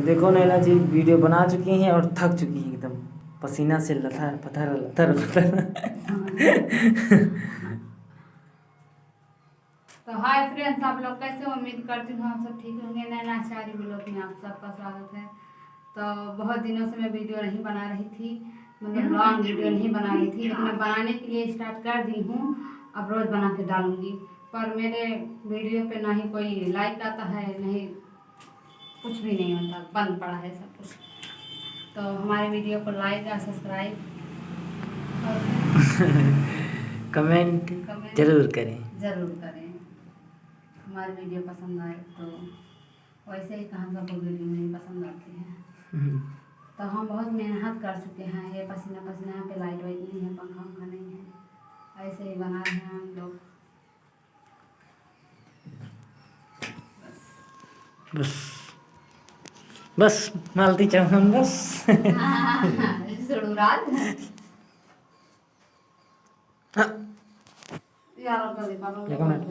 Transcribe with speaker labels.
Speaker 1: देखो नैना जी वीडियो बना चुकी हैं और थक चुकी हैं एकदम, पसीना से लथर पथर लथर पथर।
Speaker 2: तो हाय फ्रेंड्स, आप लोग कैसे हो? उम्मीद करती हूँ आप सब ठीक होंगे। नैना चारी ब्लॉग में आप सबका स्वागत है। तो बहुत दिनों से मैं वीडियो नहीं बना रही थी, मतलब लॉन्ग वीडियो नहीं बना रही थी, लेकिन अब बनाने के लिए स्टार्ट कर दी हूँ। अब रोज़ बना के डालूँगी, पर मेरे वीडियो पे ना ही कोई लाइक आता है, नहीं कुछ भी नहीं होता, बंद पड़ा है सब कुछ। तो हमारे वीडियो को लाइक और सब्सक्राइब और
Speaker 1: कमेंट जरूर करें।
Speaker 2: ज़रूर करें। हमारी वीडियो पसंद आए तो, वैसे ही कहाँ सबको वीडियो नहीं पसंद आती है। तो हम बहुत मेहनत कर चुके हैं, ये पसीना पसीना, यहाँ पे लाइट वाइट नहीं है, पंखा उंखा नहीं है, ऐसे ही बना रहे हैं हम लोग।
Speaker 1: बस बस मालती चौहान बस।
Speaker 2: जरूरात यार,
Speaker 1: एक मिनट।